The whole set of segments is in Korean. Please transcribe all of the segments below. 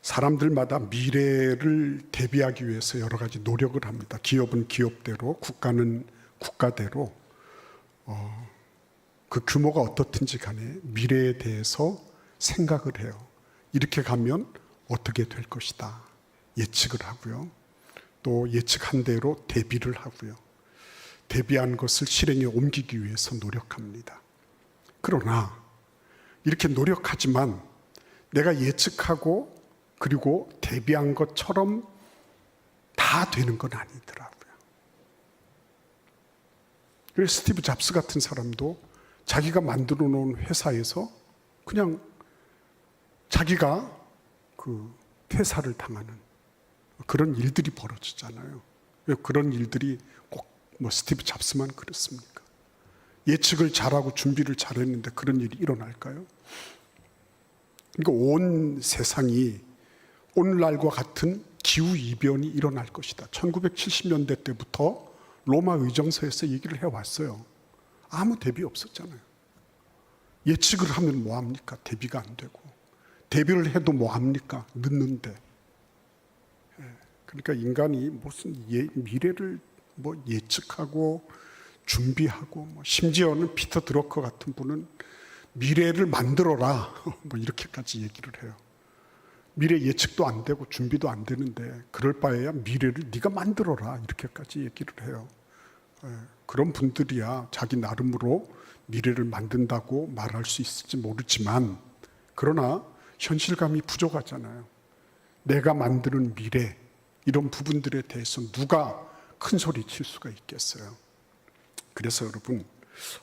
사람들마다 미래를 대비하기 위해서 여러 가지 노력을 합니다. 기업은 기업대로, 국가는 국가대로 그 규모가 어떻든지 간에 미래에 대해서 생각을 해요. 이렇게 가면 어떻게 될 것이다 예측을 하고요. 또 예측한 대로 대비를 하고요. 대비한 것을 실행에 옮기기 위해서 노력합니다. 그러나 이렇게 노력하지만 내가 예측하고 그리고 대비한 것처럼 다 되는 건 아니더라고요. 그래서 스티브 잡스 같은 사람도 자기가 만들어 놓은 회사에서 그냥 자기가 그 퇴사를 당하는 그런 일들이 벌어지잖아요. 왜 그런 일들이 꼭 뭐 스티브 잡스만 그렇습니까? 예측을 잘하고 준비를 잘했는데 그런 일이 일어날까요? 그러니까 온 세상이 오늘날과 같은 기후이변이 일어날 것이다. 1970년대 때부터 로마 의정서에서 얘기를 해왔어요. 아무 대비 없었잖아요. 예측을 하면 뭐합니까? 대비가 안 되고. 대비를 해도 뭐합니까? 늦는데. 그러니까 인간이 무슨 미래를 뭐 예측하고 준비하고 심지어는 피터 드러커 같은 분은 미래를 만들어라 뭐 이렇게까지 얘기를 해요. 미래 예측도 안 되고 준비도 안 되는데 그럴 바에야 미래를 네가 만들어라 이렇게까지 얘기를 해요. 그런 분들이야 자기 나름으로 미래를 만든다고 말할 수 있을지 모르지만 그러나 현실감이 부족하잖아요. 내가 만드는 미래 이런 부분들에 대해서 누가 큰 소리 칠 수가 있겠어요. 그래서 여러분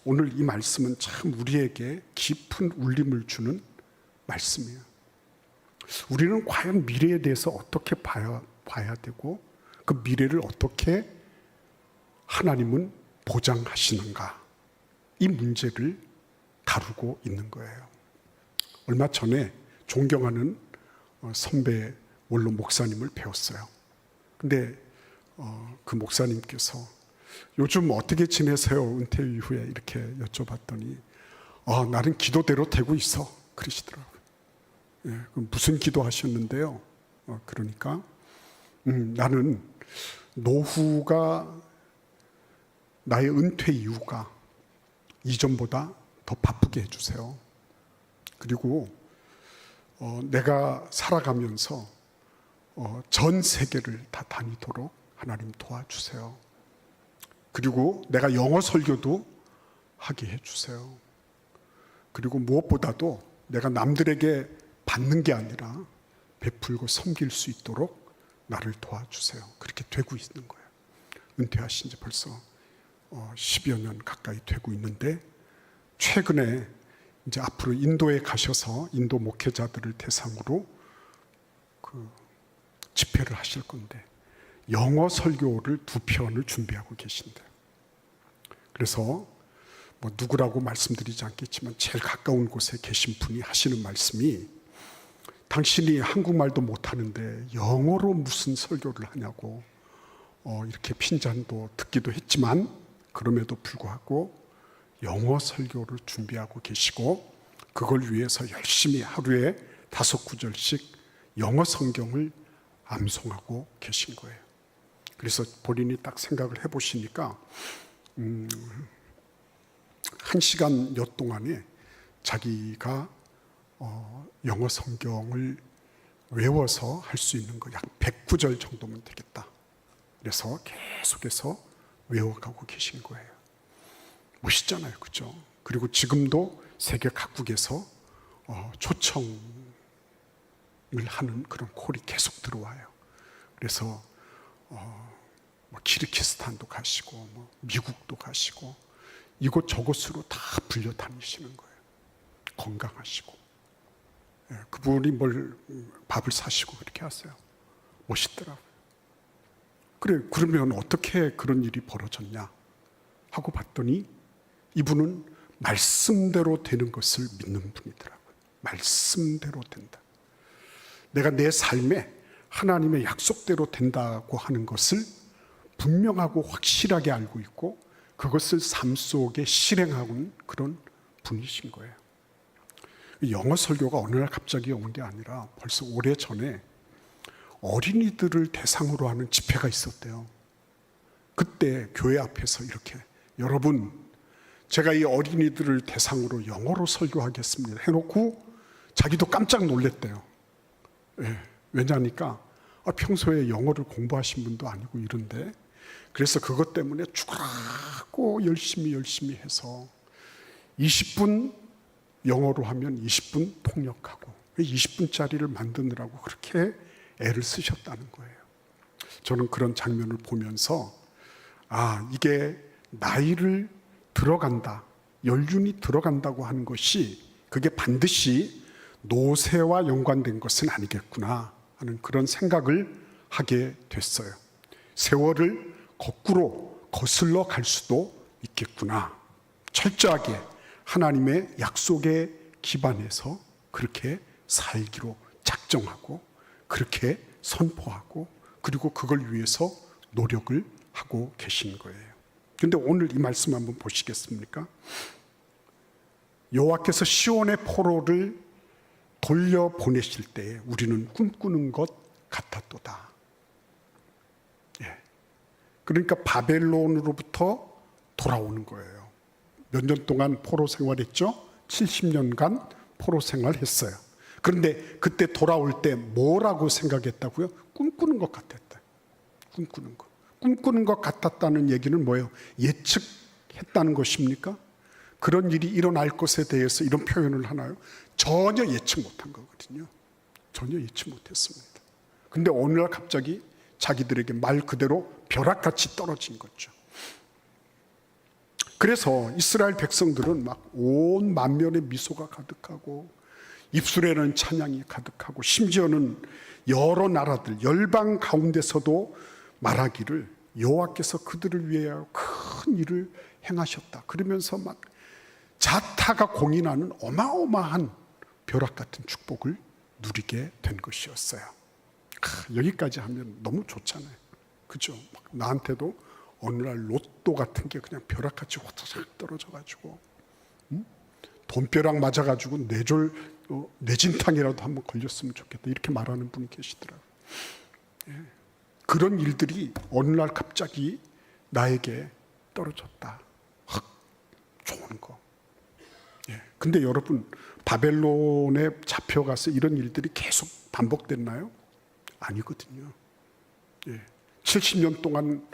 오늘 이 말씀은 참 우리에게 깊은 울림을 주는 말씀이에요. 우리는 과연 미래에 대해서 어떻게 봐야 되고 그 미래를 어떻게 하나님은 보장하시는가 이 문제를 다루고 있는 거예요. 얼마 전에 존경하는 선배 원로 목사님을 배웠어요. 근데 그 목사님께서 요즘 어떻게 지내세요? 은퇴 이후에 이렇게 여쭤봤더니 나는 기도대로 되고 있어 그러시더라고요. 무슨 기도하셨는데요? 그러니까 나는 노후가 나의 은퇴 이후가 이전보다 더 바쁘게 해주세요. 그리고 내가 살아가면서 전 세계를 다 다니도록 하나님 도와주세요. 그리고 내가 영어 설교도 하게 해주세요. 그리고 무엇보다도 내가 남들에게 받는 게 아니라 베풀고 섬길 수 있도록 나를 도와주세요. 그렇게 되고 있는 거예요. 은퇴하신 지 벌써 10여 년 가까이 되고 있는데 최근에 이제 앞으로 인도에 가셔서 인도 목회자들을 대상으로 그 집회를 하실 건데 영어 설교를 2편을 준비하고 계신대요. 그래서 뭐 누구라고 말씀드리지 않겠지만 제일 가까운 곳에 계신 분이 하시는 말씀이 당신이 한국말도 못하는데 영어로 무슨 설교를 하냐고 이렇게 핀잔도 듣기도 했지만 그럼에도 불구하고 영어 설교를 준비하고 계시고 그걸 위해서 열심히 하루에 5구절씩 영어 성경을 암송하고 계신 거예요. 그래서 본인이 딱 생각을 해보시니까 1시간여 동안에 자기가 영어 성경을 외워서 할 수 있는 거 약 100구절 정도면 되겠다. 그래서 계속해서 외워가고 계신 거예요. 멋있잖아요, 그렇죠? 그리고 지금도 세계 각국에서 초청을 하는 그런 콜이 계속 들어와요. 그래서 뭐 키르기스탄도 가시고 뭐 미국도 가시고 이곳저곳으로 다 불려 다니시는 거예요. 건강하시고 그분이 뭘 밥을 사시고 그렇게 하세요. 멋있더라고요. 그래, 그러면 어떻게 그런 일이 벌어졌냐 하고 봤더니 이분은 말씀대로 되는 것을 믿는 분이더라고요. 말씀대로 된다. 내가 내 삶에 하나님의 약속대로 된다고 하는 것을 분명하고 확실하게 알고 있고 그것을 삶 속에 실행하는 그런 분이신 거예요. 영어 설교가 어느 날 갑자기 온 게 아니라 벌써 오래전에 어린이들을 대상으로 하는 집회가 있었대요. 그때 교회 앞에서 이렇게, 여러분, 제가 이 어린이들을 대상으로 영어로 설교하겠습니다 해놓고 자기도 깜짝 놀랐대요. 왜냐니까 평소에 영어를 공부하신 분도 아니고 이런데, 그래서 그것 때문에 죽으라고 열심히 해서 20분 영어로 하면 20분 통역하고 20분짜리를 만드느라고 그렇게 애를 쓰셨다는 거예요. 저는 그런 장면을 보면서 이게 나이를 들어간다, 연륜이 들어간다고 하는 것이 그게 반드시 노쇠와 연관된 것은 아니겠구나 하는 그런 생각을 하게 됐어요. 세월을 거꾸로 거슬러 갈 수도 있겠구나. 철저하게 하나님의 약속에 기반해서 그렇게 살기로 작정하고 그렇게 선포하고 그리고 그걸 위해서 노력을 하고 계신 거예요. 그런데 오늘 이 말씀 한번 보시겠습니까? 여호와께서 시온의 포로를 돌려보내실 때에 우리는 꿈꾸는 것 같았도다. 그러니까 바벨론으로부터 돌아오는 거예요. 몇 년 동안 포로 생활했죠? 70년간 포로 생활했어요. 그런데 그때 돌아올 때 뭐라고 생각했다고요? 꿈꾸는 것 같았다. 꿈꾸는 것 같았다는 얘기는 뭐예요? 예측했다는 것입니까? 그런 일이 일어날 것에 대해서 이런 표현을 하나요? 전혀 예측 못한 거거든요. 전혀 예측 못했습니다. 근데 어느 날 갑자기 자기들에게 말 그대로 벼락같이 떨어진 거죠. 그래서 이스라엘 백성들은 막 온 만면에 미소가 가득하고 입술에는 찬양이 가득하고 심지어는 여러 나라들 열방 가운데서도 말하기를 여호와께서 그들을 위하여 큰 일을 행하셨다. 그러면서 막 자타가 공인하는 어마어마한 벼락 같은 축복을 누리게 된 것이었어요. 여기까지 하면 너무 좋잖아요. 그죠? 나한테도 어느 날 로또 같은 게 그냥 벼락같이 호사삭 떨어져가지고 돈벼락 맞아가지고 뇌진탕이라도 한번 걸렸으면 좋겠다 이렇게 말하는 분이 계시더라고요. 그런 일들이 어느 날 갑자기 나에게 떨어졌다. 좋은 거. 근데 여러분, 바벨론에 잡혀가서 이런 일들이 계속 반복됐나요? 아니거든요. 70년 동안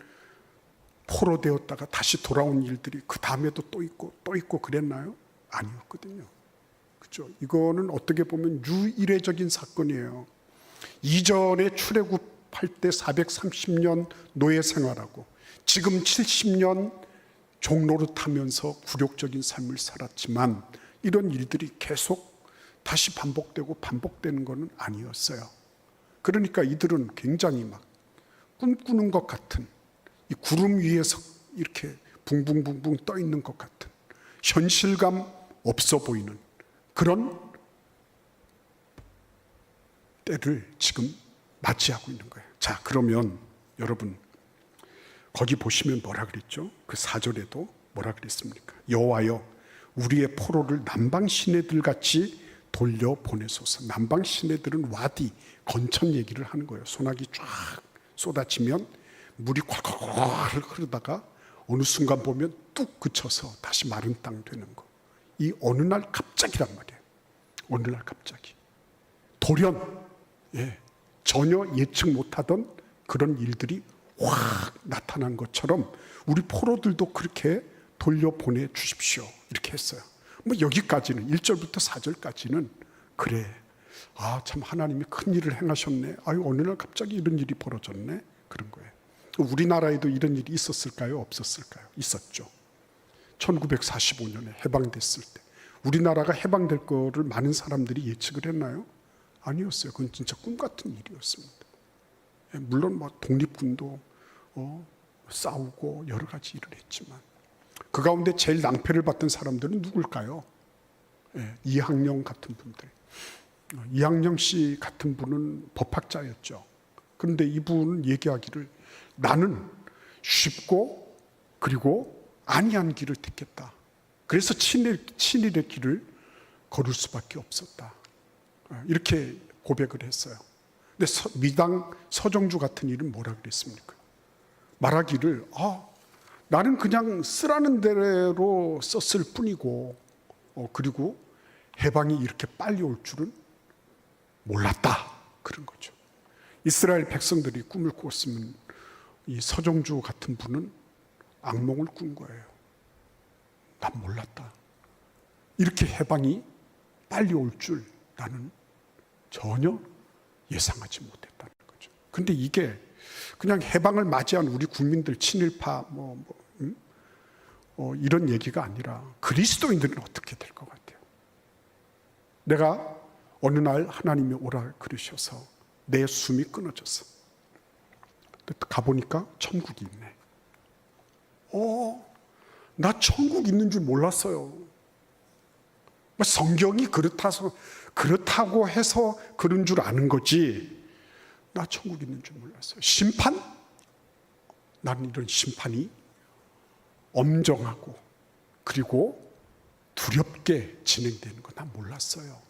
포로되었다가 다시 돌아온 일들이 그 다음에도 또 있고 그랬나요? 아니었거든요. 그죠? 이거는 어떻게 보면 유이례적인 사건이에요. 이전에 출애굽할 때 430년 노예 생활하고 지금 70년 종노릇하면서 굴욕적인 삶을 살았지만 이런 일들이 계속 다시 반복되는 것은 아니었어요. 그러니까 이들은 굉장히 막 꿈꾸는 것 같은, 이 구름 위에서 이렇게 붕붕붕붕 떠 있는 것 같은, 현실감 없어 보이는 그런 때를 지금 맞이하고 있는 거예요. 자, 그러면 여러분, 거기 보시면 뭐라 그랬죠? 그 4절에도 뭐라 그랬습니까? 여호와여, 우리의 포로를 남방 시내들 같이 돌려보내소서. 남방 시내들은 와디, 건천 얘기를 하는 거예요. 소나기 쫙 쏟아지면 물이 콸콸콸 흐르다가 어느 순간 보면 뚝 그쳐서 다시 마른 땅 되는 거. 이 어느 날 갑자기란 말이에요. 어느 날 갑자기. 돌연, 전혀 예측 못하던 그런 일들이 확 나타난 것처럼 우리 포로들도 그렇게 돌려보내 주십시오. 이렇게 했어요. 뭐 여기까지는 1절부터 4절까지는 그래. 참 하나님이 큰 일을 행하셨네. 어느 날 갑자기 이런 일이 벌어졌네. 그런 거예요. 우리나라에도 이런 일이 있었을까요? 없었을까요? 있었죠. 1945년에 해방됐을 때 우리나라가 해방될 거를 많은 사람들이 예측을 했나요? 아니었어요. 그건 진짜 꿈 같은 일이었습니다. 물론 뭐 독립군도 싸우고 여러 가지 일을 했지만 그 가운데 제일 낭패를 받던 사람들은 누굴까요? 이항영 같은 분들. 이항영 씨 같은 분은 법학자였죠. 그런데 이분은 얘기하기를 나는 쉽고 그리고 안이한 길을 택했다. 그래서 친일의 길을 걸을 수밖에 없었다. 이렇게 고백을 했어요. 근데 미당 서정주 같은 일은 뭐라 그랬습니까? 말하기를 나는 그냥 쓰라는 대로 썼을 뿐이고 그리고 해방이 이렇게 빨리 올 줄은 몰랐다. 그런 거죠. 이스라엘 백성들이 꿈을 꿨으면 이 서정주 같은 분은 악몽을 꾼 거예요. 난 몰랐다. 이렇게 해방이 빨리 올 줄 나는 전혀 예상하지 못했다는 거죠. 근데 이게 그냥 해방을 맞이한 우리 국민들 친일파 이런 얘기가 아니라 그리스도인들은 어떻게 될 것 같아요? 내가 어느 날 하나님이 오라 그러셔서 내 숨이 끊어졌어. 가보니까 천국이 있네. 나 천국 있는 줄 몰랐어요. 성경이 그렇다고 해서 그런 줄 아는 거지. 나 천국 있는 줄 몰랐어요. 심판? 나는 이런 심판이 엄정하고 그리고 두렵게 진행되는 거 난 몰랐어요.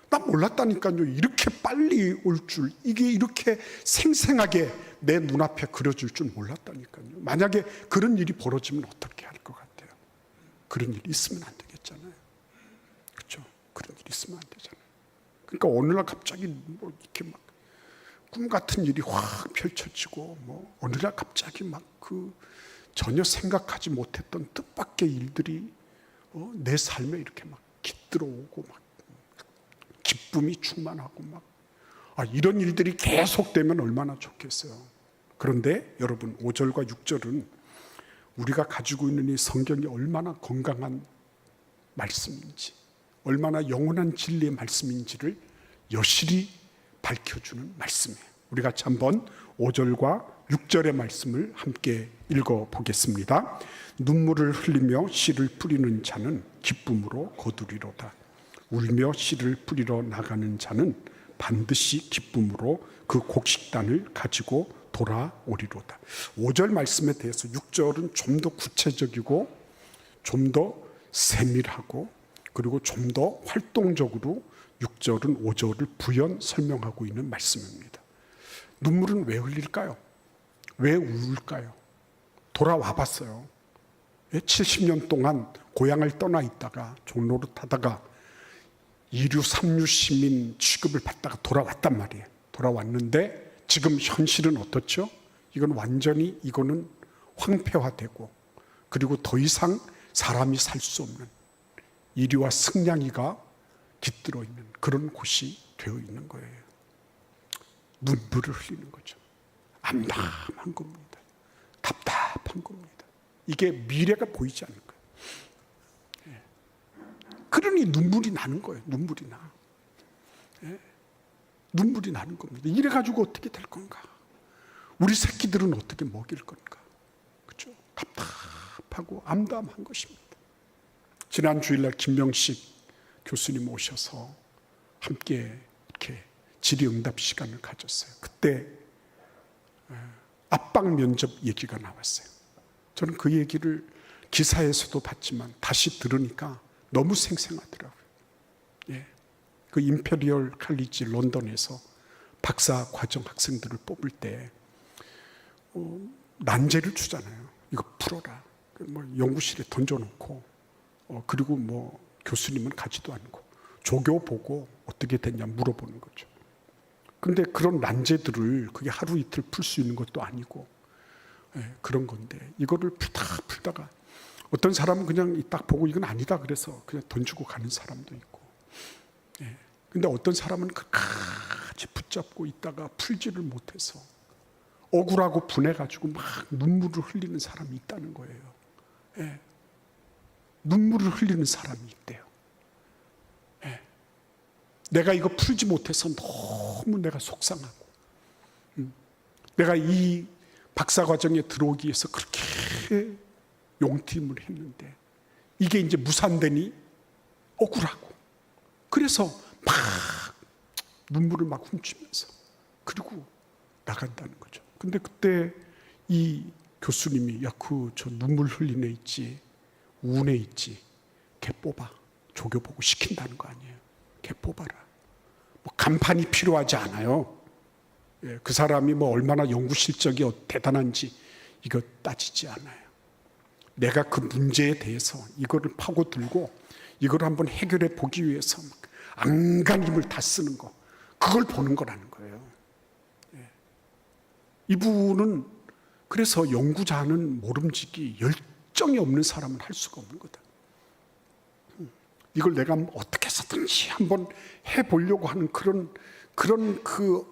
난 몰랐다니까요. 이렇게 빨리 올 줄, 이게 이렇게 생생하게 내 눈앞에 그려질 줄 몰랐다니까요. 만약에 그런 일이 벌어지면 어떻게 할 것 같아요? 그런 일이 있으면 안 되겠잖아요. 그렇죠? 그런 일이 있으면 안 되잖아요. 그러니까 어느 날 갑자기 이렇게 막 꿈 같은 일이 확 펼쳐지고 어느 날 갑자기 막 전혀 생각하지 못했던 뜻밖의 일들이 내 삶에 이렇게 막 깃들어오고 막 기쁨이 충만하고 이런 일들이 계속되면 얼마나 좋겠어요. 그런데 여러분 5절과 6절은 우리가 가지고 있는 이 성경이 얼마나 건강한 말씀인지, 얼마나 영원한 진리의 말씀인지를 여실히 밝혀주는 말씀이에요. 우리 같이 한번 5절과 6절의 말씀을 함께 읽어보겠습니다. 눈물을 흘리며 씨를 뿌리는 자는 기쁨으로 거두리로다. 울며 씨를 뿌리러 나가는 자는 반드시 기쁨으로 그 곡식단을 가지고 돌아오리로다. 5절 말씀에 대해서 6절은 좀 더 구체적이고 좀 더 세밀하고 그리고 좀 더 활동적으로 6절은 5절을 부연 설명하고 있는 말씀입니다. 눈물은 왜 흘릴까요? 왜 울까요? 돌아와 봤어요. 70년 동안 고향을 떠나 있다가 종로를 타다가 2류, 3류 시민 취급을 받다가 돌아왔단 말이에요. 돌아왔는데 지금 현실은 어떻죠? 이거는 황폐화되고 그리고 더 이상 사람이 살 수 없는 이리와 승냥이가 깃들어 있는 그런 곳이 되어 있는 거예요. 눈물을 흘리는 거죠. 암담한 겁니다. 답답한 겁니다. 이게 미래가 보이지 않는 거예요. 그러니 눈물이 나는 거예요. 눈물이 나. 눈물이 나는 겁니다. 이래가지고 어떻게 될 건가? 우리 새끼들은 어떻게 먹일 건가? 그렇죠? 답답하고 암담한 것입니다. 지난 주일날 김명식 교수님 오셔서 함께 이렇게 질의응답 시간을 가졌어요. 그때 압박 면접 얘기가 나왔어요. 저는 그 얘기를 기사에서도 봤지만 다시 들으니까 너무 생생하더라고요. 그 임페리얼 칼리지 런던에서 박사 과정 학생들을 뽑을 때 난제를 주잖아요. 이거 풀어라. 연구실에 던져놓고 그리고 교수님은 가지도 않고 조교 보고 어떻게 됐냐 물어보는 거죠. 근데 그런 난제들을 그게 하루 이틀 풀 수 있는 것도 아니고 그런 건데 이거를 풀다가 어떤 사람은 그냥 딱 보고 이건 아니다 그래서 그냥 던지고 가는 사람도 있고 근데 어떤 사람은 끝까지 붙잡고 있다가 풀지를 못해서 억울하고 분해가지고 막 눈물을 흘리는 사람이 있다는 거예요. 눈물을 흘리는 사람이 있대요. 내가 이거 풀지 못해서 너무 내가 속상하고 내가 이 박사과정에 들어오기 위해서 그렇게 용팀을 했는데 이게 이제 무산되니 억울하고 그래서 막 눈물을 막 훔치면서 그리고 나간다는 거죠. 근데 그때 이 교수님이 저 눈물 흘린 애 있지 운 애 있지 걔 뽑아 조교 보고 시킨다는 거 아니에요. 걔 뽑아라. 뭐 간판이 필요하지 않아요. 예, 그 사람이 뭐 얼마나 연구 실적이 대단한지 이거 따지지 않아요. 내가 그 문제에 대해서 이거를 파고들고 이걸 한번 해결해 보기 위해서 안간힘을 다 쓰는 거, 그걸 보는 거라는 거예요. 예. 이분은 그래서 연구자는 모름지기, 열정이 없는 사람은 할 수가 없는 거다. 이걸 내가 어떻게 해서든지 한번 해보려고 하는 그런 그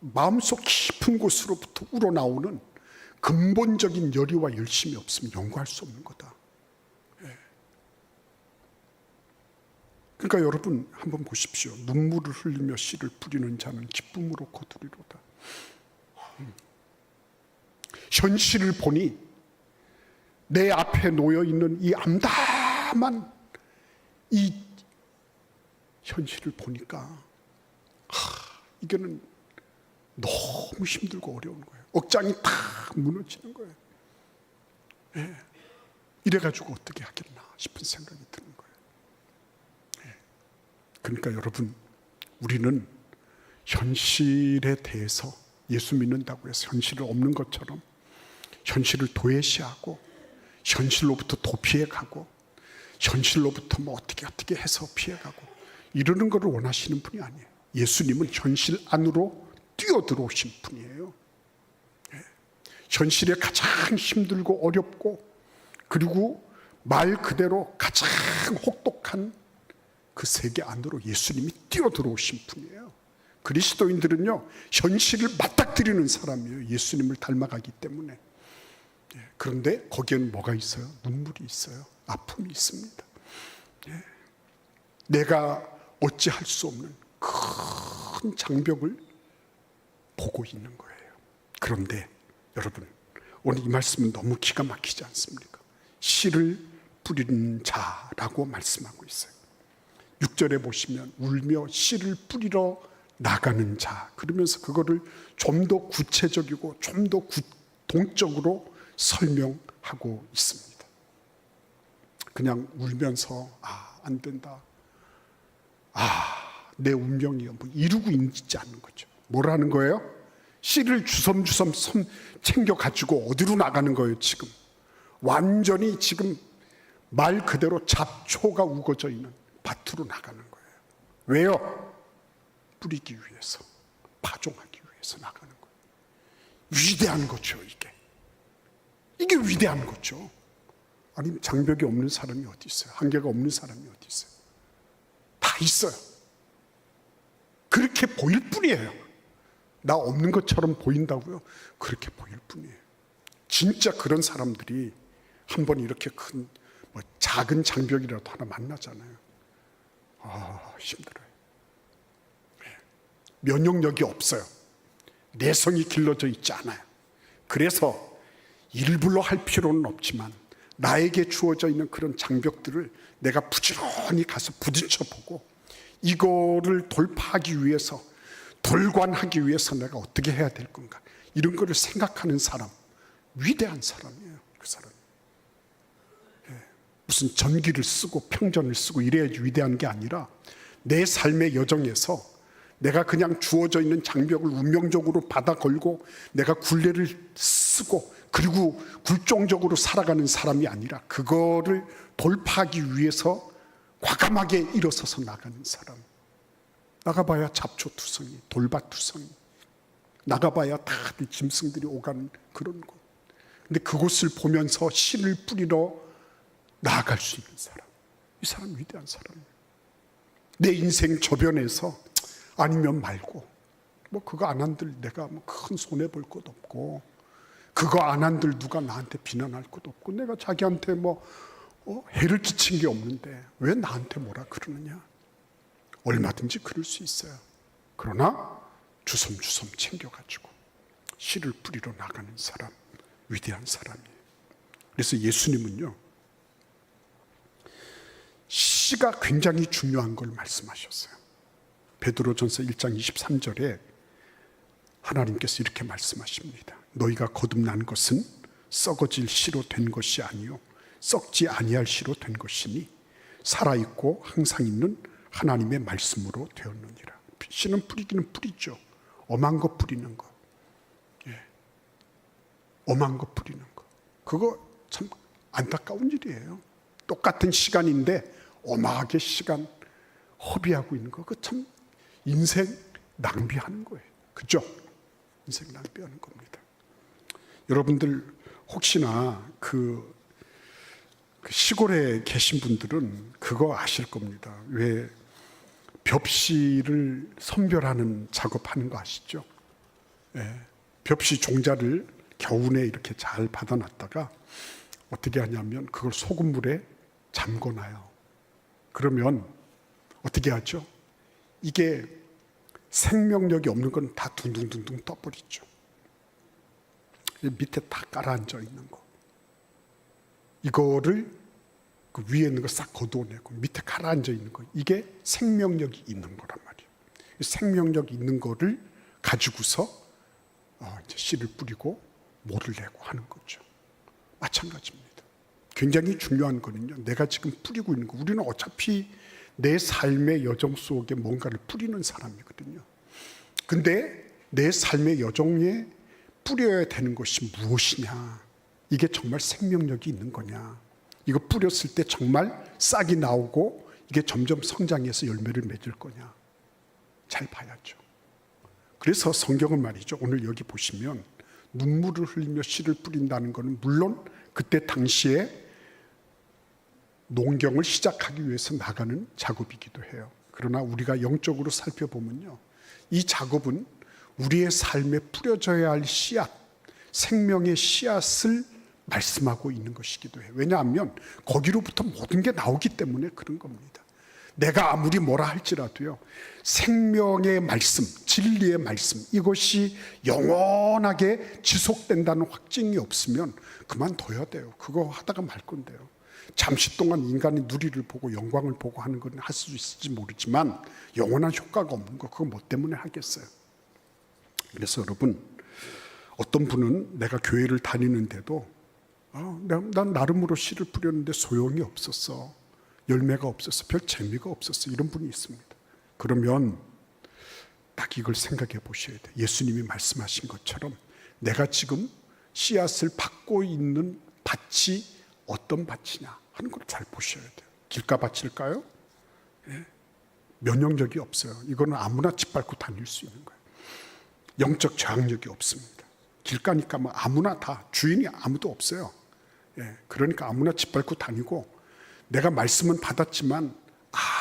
마음속 깊은 곳으로부터 우러나오는 근본적인 열의와 열심이 없으면 연구할 수 없는 거다. 예. 그러니까 여러분 한번 보십시오. 눈물을 흘리며 씨를 뿌리는 자는 기쁨으로 거두리로다. 현실을 보니 내 앞에 놓여 있는 이 암담한 이 현실을 보니까 이게는 너무 힘들고 어려운 거예요. 억장이 탁 무너지는 거예요. 예. 이래가지고 어떻게 하겠나 싶은 생각이 드는 거예요. 예. 그러니까 여러분, 우리는 현실에 대해서 예수 믿는다고 해서 현실이 없는 것처럼 현실을 도외시하고 현실로부터 도피해가고 현실로부터 뭐 어떻게 해서 피해가고 이러는 것을 원하시는 분이 아니에요. 예수님은 현실 안으로 뛰어들어오신 분이에요. 예. 현실에 가장 힘들고 어렵고 그리고 말 그대로 가장 혹독한 그 세계 안으로 예수님이 뛰어들어오신 분이에요. 그리스도인들은요, 현실을 맞닥뜨리는 사람이에요. 예수님을 닮아가기 때문에. 예. 그런데 거기에는 뭐가 있어요? 눈물이 있어요. 아픔이 있습니다. 예. 내가 어찌할 수 없는 큰 장벽을 보고 있는 거예요. 그런데 여러분, 오늘 이 말씀은 너무 기가 막히지 않습니까? 씨를 뿌리는 자라고 말씀하고 있어요. 6절에 보시면 울며 씨를 뿌리러 나가는 자, 그러면서 그거를 좀 더 구체적이고 좀 더 동적으로 설명하고 있습니다. 그냥 울면서 안 된다, 내 운명이요, 뭐 이루고 있지 않는 거죠. 뭐라는 거예요? 씨를 주섬주섬 챙겨 가지고 어디로 나가는 거예요? 지금 완전히 지금 말 그대로 잡초가 우거져 있는 밭으로 나가는 거예요. 왜요? 뿌리기 위해서, 파종하기 위해서 나가는 거예요. 위대한 거죠. 이게 위대한 거죠. 아니, 장벽이 없는 사람이 어디 있어요? 한계가 없는 사람이 어디 있어요? 다 있어요. 그렇게 보일 뿐이에요. 나 없는 것처럼 보인다고요? 그렇게 보일 뿐이에요. 진짜 그런 사람들이 한번 이렇게 큰 작은 장벽이라도 하나 만나잖아요. 힘들어요. 면역력이 없어요. 내성이 길러져 있지 않아요. 그래서 일부러 할 필요는 없지만 나에게 주어져 있는 그런 장벽들을 내가 부지런히 가서 부딪혀 보고 이거를 돌파하기 위해서, 돌관하기 위해서 내가 어떻게 해야 될 건가, 이런 거를 생각하는 사람, 위대한 사람이에요. 그 사람. 무슨 전기를 쓰고 평전을 쓰고 이래야지 위대한 게 아니라 내 삶의 여정에서 내가 그냥 주어져 있는 장벽을 운명적으로 받아 걸고 내가 굴레를 쓰고 그리고 굴종적으로 살아가는 사람이 아니라 그거를 돌파하기 위해서 과감하게 일어서서 나가는 사람. 나가봐야 잡초투성이, 돌밭투성이, 나가봐야 다들 짐승들이 오가는 그런 곳. 근데 그곳을 보면서 씨를 뿌리러 나아갈 수 있는 사람, 이 사람 위대한 사람이에요. 내 인생 저변에서 아니면 말고 뭐 그거 안 한들 내가 뭐 큰 손해 볼 것도 없고 그거 안 한들 누가 나한테 비난할 것도 없고 내가 자기한테 뭐 해를 끼친 게 없는데 왜 나한테 뭐라 그러느냐. 얼마든지 그럴 수 있어요. 그러나 주섬주섬 챙겨가지고 씨를 뿌리러 나가는 사람, 위대한 사람이에요. 그래서 예수님은요, 씨가 굉장히 중요한 걸 말씀하셨어요. 베드로전서 1장 23절에 하나님께서 이렇게 말씀하십니다. 너희가 거듭난 것은 썩어질 씨로 된 것이 아니요 썩지 아니할 씨로 된 것이니 살아있고 항상 있는 하나님의 말씀으로 되었느니라. 씨는 뿌리기는 뿌리죠. 엄한 거 뿌리는 거. 예. 엄한 거 뿌리는 거. 그거 참 안타까운 일이에요. 똑같은 시간인데 엄하게 시간 허비하고 있는 거. 그거 참 인생 낭비하는 거예요. 그죠? 인생 낭비하는 겁니다. 여러분들 혹시나 그 시골에 계신 분들은 그거 아실 겁니다. 왜 벽시를 선별하는 작업하는 거 아시죠? 예, 벽시 종자를 겨우내 이렇게 잘 받아놨다가 어떻게 하냐면 그걸 소금물에 잠궈놔요. 그러면 어떻게 하죠? 이게 생명력이 없는 건 다 둥둥둥둥 떠버리죠. 밑에 다 깔아앉아 있는 거. 이거를 그 위에 있는 거 싹 걷어내고 밑에 가라앉아 있는 거. 이게 생명력이 있는 거란 말이에요. 생명력 있는 거를 가지고서 이제 씨를 뿌리고 모를 내고 하는 거죠. 마찬가지입니다. 굉장히 중요한 거는요. 내가 지금 뿌리고 있는 거. 우리는 어차피 내 삶의 여정 속에 뭔가를 뿌리는 사람이거든요. 근데 내 삶의 여정에 뿌려야 되는 것이 무엇이냐? 이게 정말 생명력이 있는 거냐? 이거 뿌렸을 때 정말 싹이 나오고 이게 점점 성장해서 열매를 맺을 거냐? 잘 봐야죠. 그래서 성경은 말이죠. 오늘 여기 보시면 눈물을 흘리며 씨를 뿌린다는 것은 물론 그때 당시에 농경을 시작하기 위해서 나가는 작업이기도 해요. 그러나 우리가 영적으로 살펴보면요. 이 작업은 우리의 삶에 뿌려져야 할 씨앗, 생명의 씨앗을 말씀하고 있는 것이기도 해요. 왜냐하면 거기로부터 모든 게 나오기 때문에 그런 겁니다. 내가 아무리 뭐라 할지라도요. 생명의 말씀, 진리의 말씀, 이것이 영원하게 지속된다는 확증이 없으면 그만둬야 돼요. 그거 하다가 말 건데요. 잠시 동안 인간의 누리를 보고 영광을 보고 하는 건 할 수 있을지 모르지만 영원한 효과가 없는 거 그거 뭐 때문에 하겠어요. 그래서 여러분 어떤 분은 내가 교회를 다니는데도 난 나름으로 씨를 뿌렸는데 소용이 없었어. 열매가 없었어. 별 재미가 없었어. 이런 분이 있습니다. 그러면 딱 이걸 생각해 보셔야 돼요. 예수님이 말씀하신 것처럼 내가 지금 씨앗을 받고 있는 밭이 어떤 밭이냐 하는 걸 잘 보셔야 돼요. 길가밭일까요? 예. 면역력이 없어요. 이거는 아무나 짓밟고 다닐 수 있는 거예요. 영적 저항력이 없습니다. 길가니까 뭐 아무나 다 주인이 아무도 없어요. 예. 그러니까 아무나 짓밟고 다니고 내가 말씀은 받았지만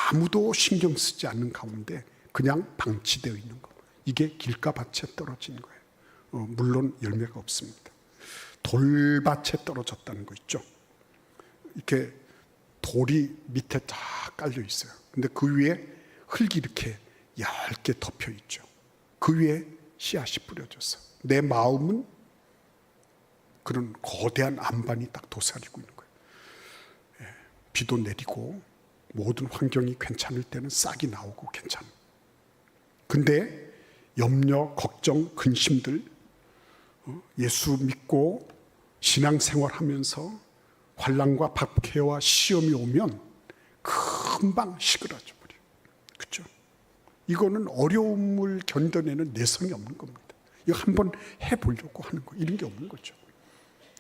아무도 신경 쓰지 않는 가운데 그냥 방치되어 있는 거. 이게 길가밭에 떨어진 거예요. 물론 열매가 없습니다. 돌밭에 떨어졌다는 거 있죠. 이렇게 돌이 밑에 다 깔려 있어요. 근데 그 위에 흙이 이렇게 얇게 덮여 있죠. 그 위에 씨앗이 뿌려져서 내 마음은 그런 거대한 안반이 딱 도사리고 있는 거예요. 예, 비도 내리고 모든 환경이 괜찮을 때는 싹이 나오고 괜찮아요. 근데 염려, 걱정, 근심들, 예수 믿고 신앙생활하면서 환난과 박해와 시험이 오면 금방 시끄러져 버려요. 그렇죠? 이거는 어려움을 견뎌내는 내성이 없는 겁니다. 이거 한번 해보려고 하는 거 이런 게 없는 거죠.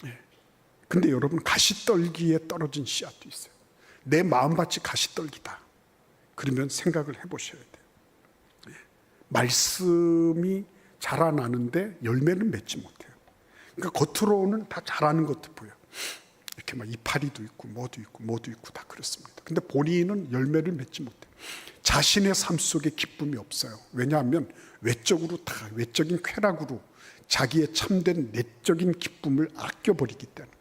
예. 근데 여러분 가시떨기에 떨어진 씨앗도 있어요. 내 마음밭이 가시떨기다. 그러면 생각을 해보셔야 돼요. 예. 말씀이 자라나는데 열매는 맺지 못해요. 그러니까 겉으로는 다 자라는 것도 보여요. 이렇게 막 이파리도 있고 뭐도 있고 다 그렇습니다. 근데 본인은 열매를 맺지 못해요. 자신의 삶 속에 기쁨이 없어요. 왜냐하면 외적으로 다 외적인 쾌락으로 자기의 참된 내적인 기쁨을 아껴버리기 때문에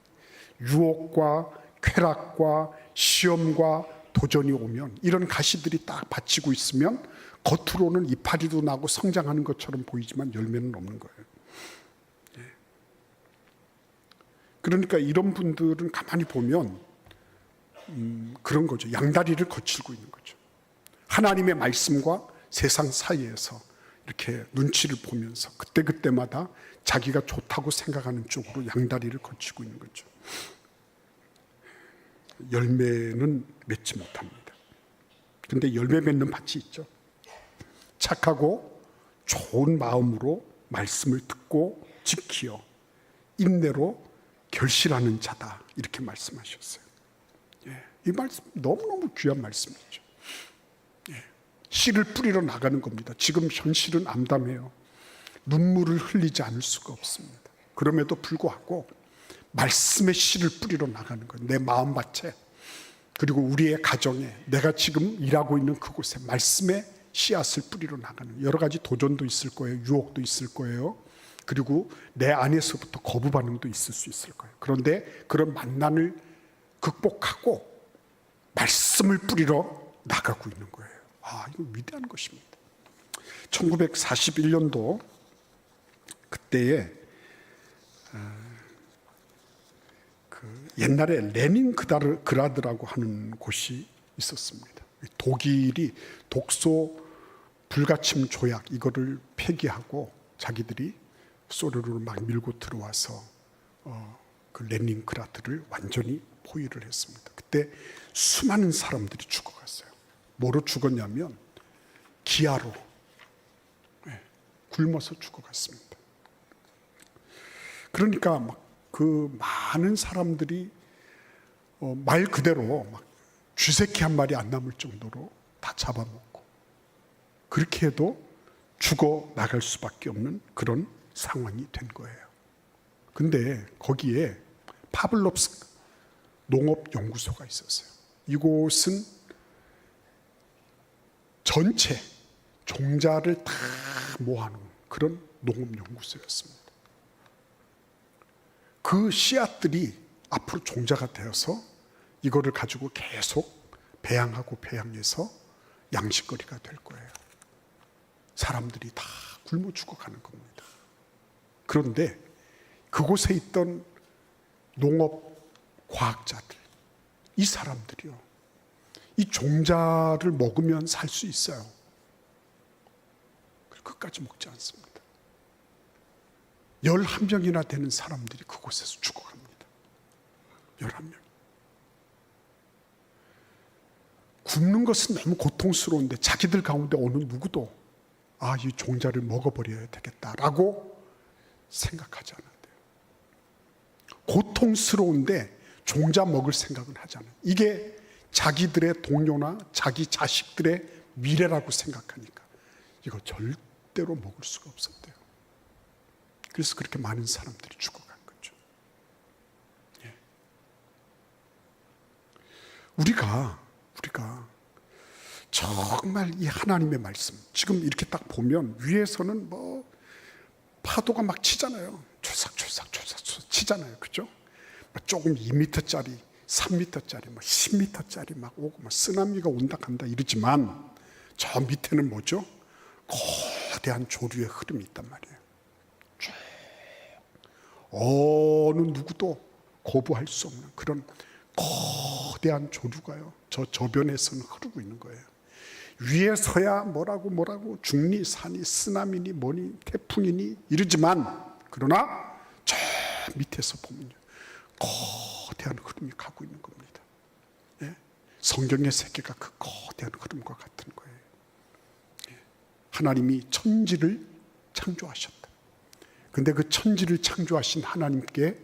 유혹과 쾌락과 시험과 도전이 오면 이런 가시들이 딱 받치고 있으면 겉으로는 이파리도 나고 성장하는 것처럼 보이지만 열매는 없는 거예요. 그러니까 이런 분들은 가만히 보면 그런 거죠. 양다리를 거칠고 있는 거죠. 하나님의 말씀과 세상 사이에서 이렇게 눈치를 보면서 그때그때마다 자기가 좋다고 생각하는 쪽으로 양다리를 거치고 있는 거죠. 열매는 맺지 못합니다. 근데 열매 맺는 밭이 있죠. 착하고 좋은 마음으로 말씀을 듣고 지키어 인내로 결실하는 자다, 이렇게 말씀하셨어요. 이 말씀 너무너무 귀한 말씀이죠. 씨를 뿌리러 나가는 겁니다. 지금 현실은 암담해요. 눈물을 흘리지 않을 수가 없습니다. 그럼에도 불구하고 말씀의 씨를 뿌리러 나가는 거예요. 내 마음밭에, 그리고 우리의 가정에, 내가 지금 일하고 있는 그곳에 말씀의 씨앗을 뿌리러 나가는, 여러 가지 도전도 있을 거예요. 유혹도 있을 거예요. 그리고 내 안에서부터 거부 반응도 있을 수 있을 거예요. 그런데 그런 만난을 극복하고 말씀을 뿌리러 나가고 있는 거예요. 이거 위대한 것입니다. 1941년도 그때에 옛날에 레닌그라드라고 하는 곳이 있었습니다. 독일이 독소 불가침 조약 이거를 폐기하고 자기들이 소련으로 막 밀고 들어와서 그 레닌그라드를 완전히 포위를 했습니다. 그때 수많은 사람들이 죽어갔어요. 뭐로 죽었냐면 기아로, 굶어서 죽어갔습니다. 그러니까 막 그 많은 사람들이 말 그대로 막 쥐새끼 한 마리 안 남을 정도로 다 잡아먹고, 그렇게 해도 죽어 나갈 수밖에 없는 그런 상황이 된 거예요. 근데 거기에 파블롭스크 농업연구소가 있었어요. 이곳은 전체 종자를 다 모아놓은 그런 농업연구소였습니다. 그 씨앗들이 앞으로 종자가 되어서 이거를 가지고 계속 배양하고 배양해서 양식거리가 될 거예요. 사람들이 다 굶어 죽어가는 겁니다. 그런데 그곳에 있던 농업과학자들, 이 사람들이요, 이 종자를 먹으면 살 수 있어요. 끝까지 먹지 않습니다. 11명이나 되는 사람들이 그곳에서 죽어갑니다. 11명. 굶는 것은 너무 고통스러운데 자기들 가운데 어느 누구도 이 종자를 먹어버려야 되겠다라고 생각하지 않았대요. 고통스러운데 종자 먹을 생각은 하지 않아요. 이게 자기들의 동료나 자기 자식들의 미래라고 생각하니까 이거 절대로 먹을 수가 없었대요. 그래서 그렇게 많은 사람들이 죽어간 거죠. 우리가 정말 이 하나님의 말씀, 지금 이렇게 딱 보면 위에서는 뭐 파도가 막 치잖아요. 조삭조삭 치잖아요. 그죠? 조금 2m짜리, 3m짜리, 10m짜리 막 오고 막 쓰나미가 온다 간다 이러지만 저 밑에는 뭐죠? 거대한 조류의 흐름이 있단 말이에요. 쭉 어느 누구도 거부할 수 없는 그런 거대한 조류가요, 저 저변에서는 흐르고 있는 거예요. 위에서야 뭐라고 중리, 산이, 쓰나미니 뭐니 태풍이니 이러지만, 그러나 저 밑에서 보면요 거대한 흐름이 가고 있는 겁니다. 성경의 세계가 그 거대한 흐름과 같은 거예요. 하나님이 천지를 창조하셨다. 근데 그 천지를 창조하신 하나님께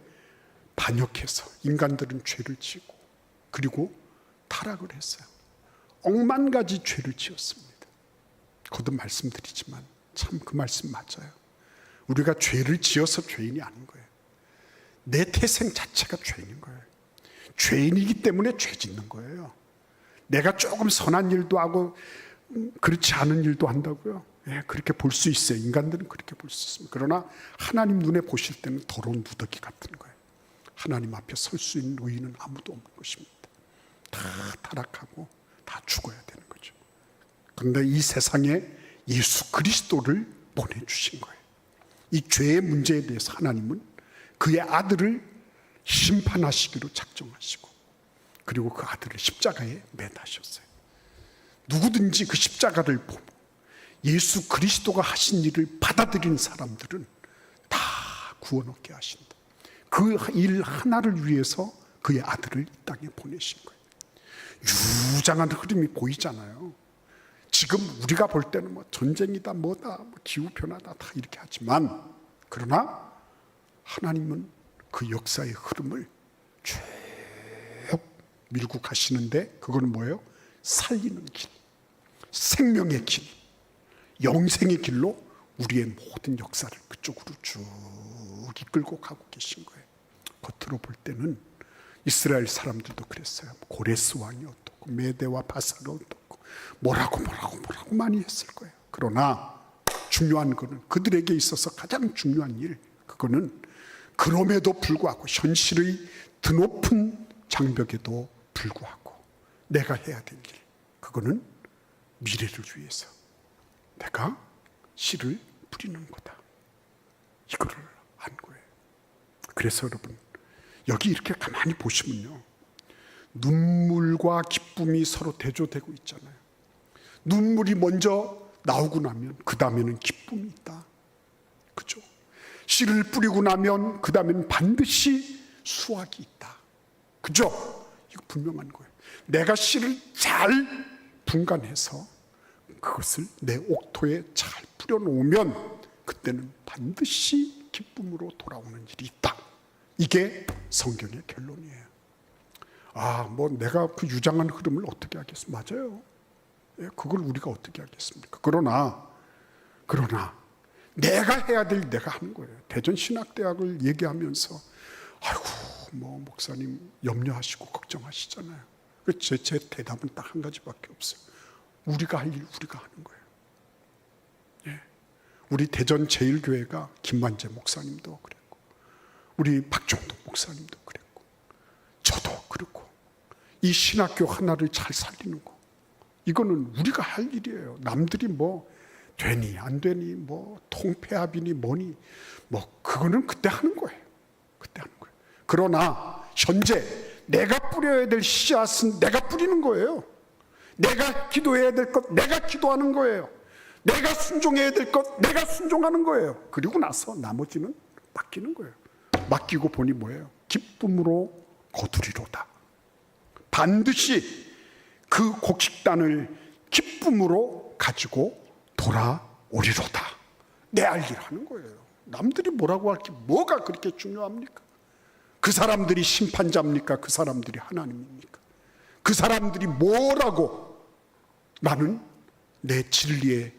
반역해서 인간들은 죄를 지고 그리고 타락을 했어요. 억만 가지 죄를 지었습니다. 거듭 말씀드리지만 참 그 말씀 맞아요. 우리가 죄를 지어서 죄인이 아닌 거예요. 내 태생 자체가 죄인인 거예요. 죄인이기 때문에 죄 짓는 거예요. 내가 조금 선한 일도 하고 그렇지 않은 일도 한다고요? 그렇게 볼 수 있어요. 인간들은 그렇게 볼 수 있습니다. 그러나 하나님 눈에 보실 때는 더러운 누더기 같은 거예요. 하나님 앞에 설 수 있는 의인은 아무도 없는 것입니다. 다 타락하고 다 죽어야 되는 거죠. 그런데 이 세상에 예수 그리스도를 보내주신 거예요. 이 죄의 문제에 대해서 하나님은 그의 아들을 심판하시기로 작정하시고, 그리고 그 아들을 십자가에 매다셨어요. 누구든지 그 십자가를 보고 예수 그리스도가 하신 일을 받아들인 사람들은 다 구원 얻게 하신다. 그 일 하나를 위해서 그의 아들을 이 땅에 보내신 거예요. 유장한 흐름이 보이잖아요. 지금 우리가 볼 때는 뭐 전쟁이다 뭐다 뭐 기후변화다 다 이렇게 하지만, 그러나 하나님은 그 역사의 흐름을 쭉 밀고 가시는데, 그거는 뭐예요? 살리는 길, 생명의 길, 영생의 길로 우리의 모든 역사를 그쪽으로 쭉 이끌고 가고 계신 거예요. 겉으로 볼 때는 이스라엘 사람들도 그랬어요. 고레스 왕이 어떻고 메대와 바사가 어떻고 뭐라고 많이 했을 거예요. 그러나 중요한 거는, 그들에게 있어서 가장 중요한 일, 그거는 그럼에도 불구하고 현실의 드높은 장벽에도 불구하고 내가 해야 될 일, 그거는 미래를 위해서 내가 씨를 뿌리는 거다, 이거를 안 거예요. 그래서 여러분, 여기 이렇게 가만히 보시면요, 눈물과 기쁨이 서로 대조되고 있잖아요. 눈물이 먼저 나오고 나면 그 다음에는 기쁨이 있다, 그죠? 씨를 뿌리고 나면 그 다음에는 반드시 수확이 있다, 그죠? 이거 분명한 거예요. 내가 씨를 잘 분간해서 그것을 내 옥토에 잘 뿌려놓으면 그때는 반드시 기쁨으로 돌아오는 일이 있다. 이게 성경의 결론이에요. 뭐 내가 그 유장한 흐름을 어떻게 하겠습니까? 맞아요. 그걸 우리가 어떻게 하겠습니까? 그러나 내가 해야 될 내가 하는 거예요. 대전신학대학을 얘기하면서 아이고 뭐 목사님 염려하시고 걱정하시잖아요. 제 대답은 딱 한 가지밖에 없어요. 우리가 할 일 우리가 하는 거예요. 우리 대전 제일교회가 김만재 목사님도 그랬고, 우리 박종덕 목사님도 그랬고, 저도 그렇고, 이 신학교 하나를 잘 살리는 거, 이거는 우리가 할 일이에요. 남들이 뭐 되니 안 되니 뭐 통폐합이니 뭐니 뭐 그거는 그때 하는 거예요. 그때 하는 거예요. 그러나 현재 내가 뿌려야 될 씨앗은 내가 뿌리는 거예요. 내가 기도해야 될 것 내가 기도하는 거예요. 내가 순종해야 될 것 내가 순종하는 거예요. 그리고 나서 나머지는 맡기는 거예요. 맡기고 보니 뭐예요? 기쁨으로 거두리로다. 반드시 그 곡식단을 기쁨으로 가지고 돌아오리로다. 내 할 일 하는 거예요. 남들이 뭐라고 할게 뭐가 그렇게 중요합니까? 그 사람들이 심판자입니까? 그 사람들이 하나님입니까? 그 사람들이 뭐라고, 나는 내 진리에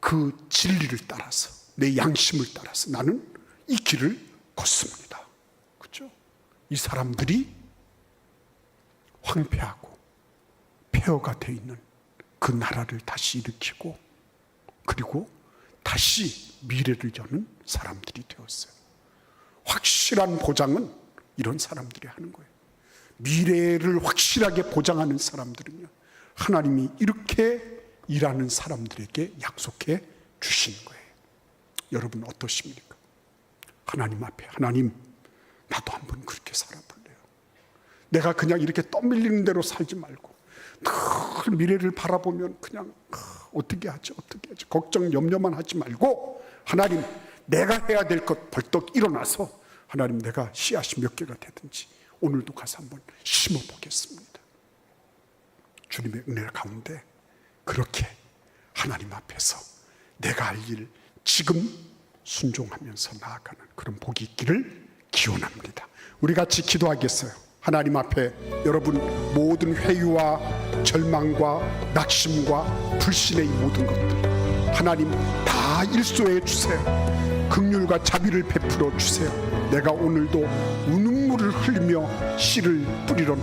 그 진리를 따라서, 내 양심을 따라서 나는 이 길을 걷습니다. 그렇죠? 이 사람들이 황폐하고 폐허가 되어 있는 그 나라를 다시 일으키고, 그리고 다시 미래를 여는 사람들이 되었어요. 확실한 보장은 이런 사람들이 하는 거예요. 미래를 확실하게 보장하는 사람들은요, 하나님이 이렇게 일하는 사람들에게 약속해 주시는 거예요. 여러분 어떠십니까? 하나님 앞에, 하나님 나도 한번 그렇게 살아볼래요. 내가 그냥 이렇게 떠밀리는 대로 살지 말고 늘 미래를 바라보면 그냥 어떻게 하지 걱정 염려만 하지 말고, 하나님 내가 해야 될 것 벌떡 일어나서 하나님 내가 씨앗이 몇 개가 되든지 오늘도 가서 한번 심어 보겠습니다. 주님의 은혜 가운데 그렇게 하나님 앞에서 내가 할 일 지금 순종하면서 나아가는 그런 복이 있기를 기원합니다. 우리 같이 기도하겠어요. 하나님 앞에 여러분 모든 회유와 절망과 낙심과 불신의 이 모든 것들 하나님 다 일소해 주세요. 긍휼과 자비를 베풀어 주세요. 내가 오늘도 눈물을 흘리며 씨를 뿌리러